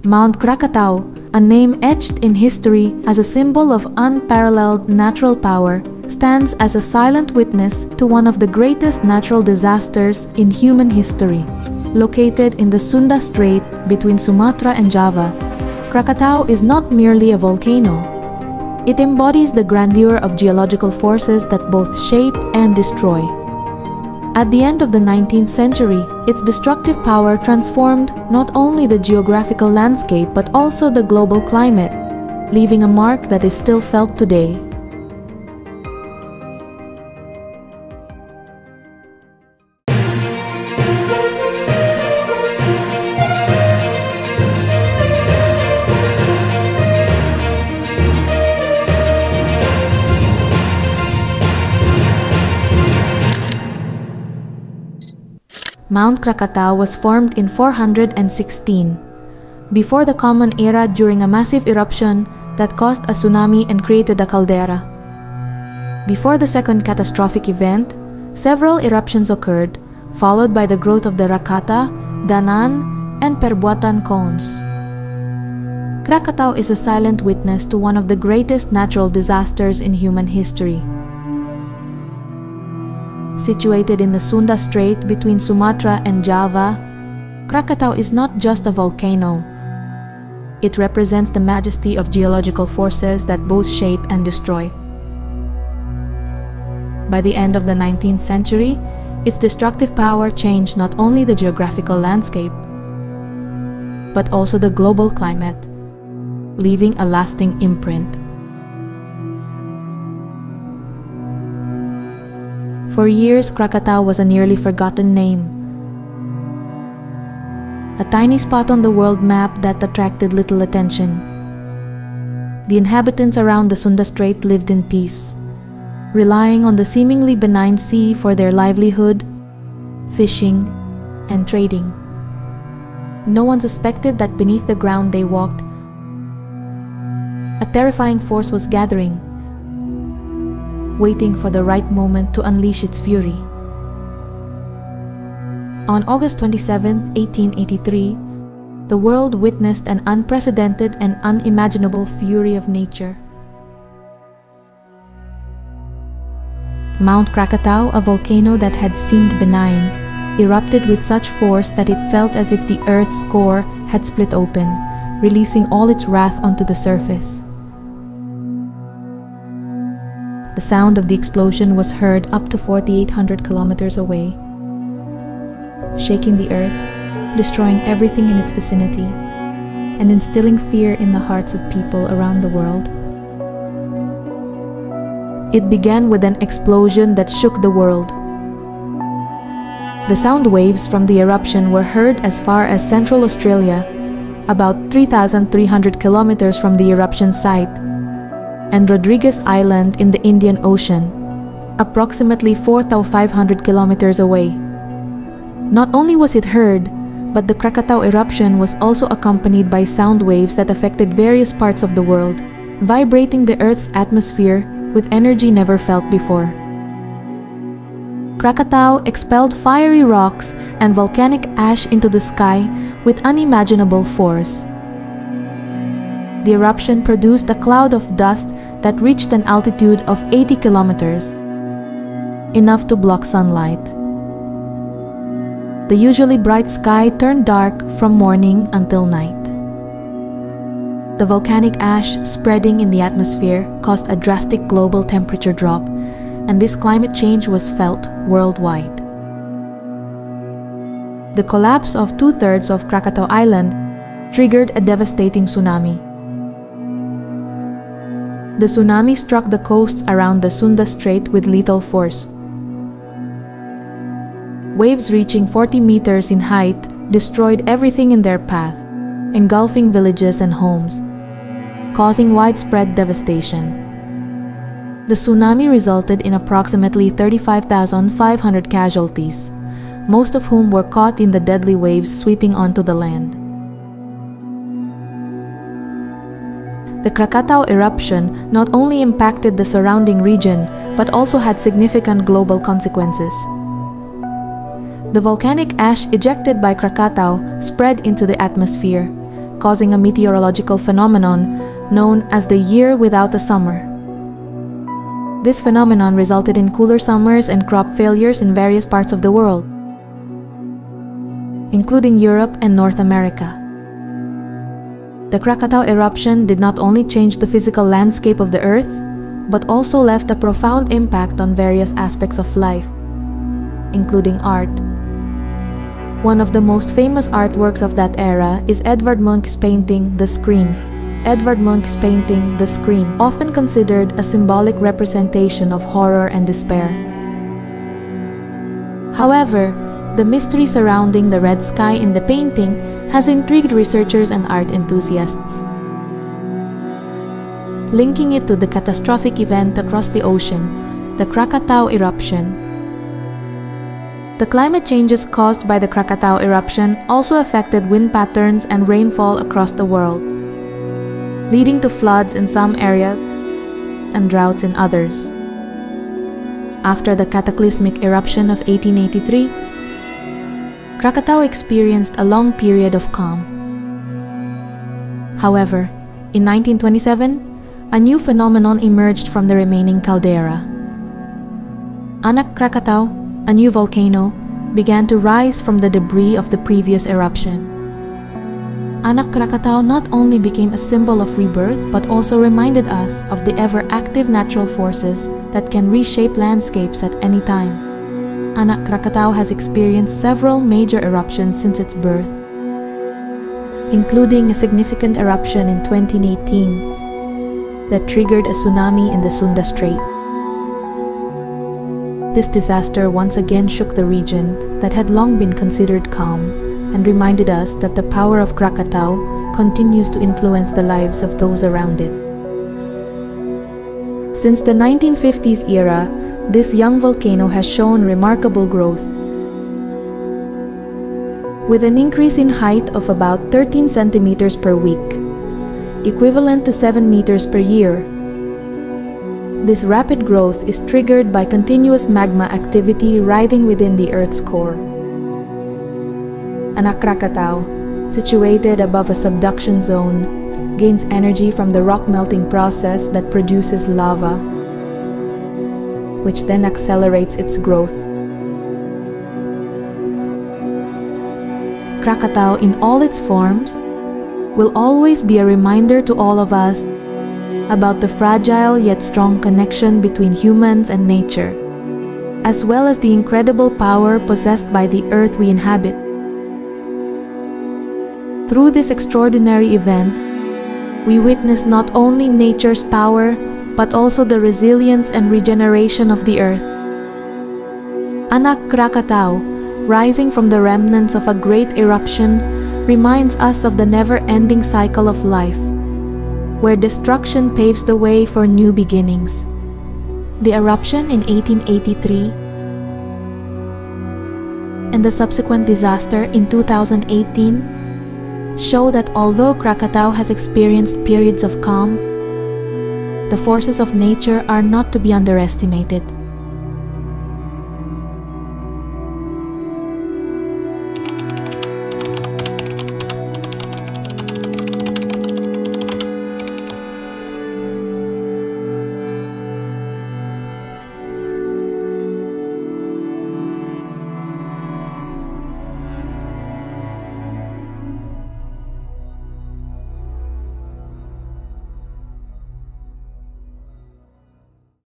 Mount Krakatau, a name etched in history as a symbol of unparalleled natural power, stands as a silent witness to one of the greatest natural disasters in human history. Located in the Sunda Strait between Sumatra and Java, Krakatau is not merely a volcano. It embodies the grandeur of geological forces that both shape and destroy. At the end of the 19th century, its destructive power transformed not only the geographical landscape but also the global climate, leaving a mark that is still felt today. Mount Krakatau was formed in 416, before the Common Era, during a massive eruption that caused a tsunami and created a caldera. Before the second catastrophic event, several eruptions occurred, followed by the growth of the Rakata, Danan, and Perbuatan cones. Krakatau is a silent witness to one of the greatest natural disasters in human history. Situated in the Sunda Strait between Sumatra and Java, Krakatau is not just a volcano. It represents the majesty of geological forces that both shape and destroy. By the end of the 19th century, its destructive power changed not only the geographical landscape, but also the global climate, leaving a lasting imprint. For years, Krakatau was a nearly forgotten name, a tiny spot on the world map that attracted little attention. The inhabitants around the Sunda Strait lived in peace, relying on the seemingly benign sea for their livelihood, fishing, and trading. No one suspected that beneath the ground they walked, a terrifying force was gathering, waiting for the right moment to unleash its fury. On August 27, 1883, the world witnessed an unprecedented and unimaginable fury of nature. Mount Krakatau, a volcano that had seemed benign, erupted with such force that it felt as if the Earth's core had split open, releasing all its wrath onto the surface. The sound of the explosion was heard up to 4,800 kilometers away, shaking the earth, destroying everything in its vicinity, and instilling fear in the hearts of people around the world. It began with an explosion that shook the world. The sound waves from the eruption were heard as far as Central Australia, about 3,300 kilometers from the eruption site, and Rodriguez Island in the Indian Ocean, approximately 4,500 kilometers away. Not only was it heard, but the Krakatau eruption was also accompanied by sound waves that affected various parts of the world, vibrating the Earth's atmosphere with energy never felt before. Krakatau expelled fiery rocks and volcanic ash into the sky with unimaginable force. The eruption produced a cloud of dust that reached an altitude of 80 kilometers, enough to block sunlight. The usually bright sky turned dark from morning until night. The volcanic ash spreading in the atmosphere caused a drastic global temperature drop, and this climate change was felt worldwide. The collapse of 2/3 of Krakatau Island triggered a devastating tsunami. The tsunami struck the coasts around the Sunda Strait with lethal force. Waves reaching 40 meters in height destroyed everything in their path, engulfing villages and homes, causing widespread devastation. The tsunami resulted in approximately 35,500 casualties, most of whom were caught in the deadly waves sweeping onto the land. The Krakatau eruption not only impacted the surrounding region, but also had significant global consequences. The volcanic ash ejected by Krakatau spread into the atmosphere, causing a meteorological phenomenon known as the year without a summer. This phenomenon resulted in cooler summers and crop failures in various parts of the world, including Europe and North America. The Krakatoa eruption did not only change the physical landscape of the Earth, but also left a profound impact on various aspects of life, including art. One of the most famous artworks of that era is Edvard Munch's painting, The Scream. Edvard Munch's painting, The Scream, often considered a symbolic representation of horror and despair. However, the mystery surrounding the red sky in the painting has intrigued researchers and art enthusiasts, linking it to the catastrophic event across the ocean, the Krakatoa eruption. The climate changes caused by the Krakatoa eruption also affected wind patterns and rainfall across the world, leading to floods in some areas and droughts in others. After the cataclysmic eruption of 1883, Krakatoa experienced a long period of calm. However, in 1927, a new phenomenon emerged from the remaining caldera. Anak Krakatau, a new volcano, began to rise from the debris of the previous eruption. Anak Krakatau not only became a symbol of rebirth, but also reminded us of the ever-active natural forces that can reshape landscapes at any time. Anak Krakatau has experienced several major eruptions since its birth, including a significant eruption in 2018 that triggered a tsunami in the Sunda Strait. This disaster once again shook the region that had long been considered calm and reminded us that the power of Krakatau continues to influence the lives of those around it. Since the 1950s era, this young volcano has shown remarkable growth, with an increase in height of about 13 centimeters per week, equivalent to 7 meters per year. This rapid growth is triggered by continuous magma activity riding within the Earth's core. Anak Krakatau, situated above a subduction zone, gains energy from the rock melting process that produces lava, which then accelerates its growth. Krakatau, in all its forms, will always be a reminder to all of us about the fragile yet strong connection between humans and nature, as well as the incredible power possessed by the Earth we inhabit. Through this extraordinary event, we witness not only nature's power, but also the resilience and regeneration of the Earth. Anak Krakatau, rising from the remnants of a great eruption, reminds us of the never-ending cycle of life, where destruction paves the way for new beginnings. The eruption in 1883 and the subsequent disaster in 2018 show that although Krakatau has experienced periods of calm, the forces of nature are not to be underestimated.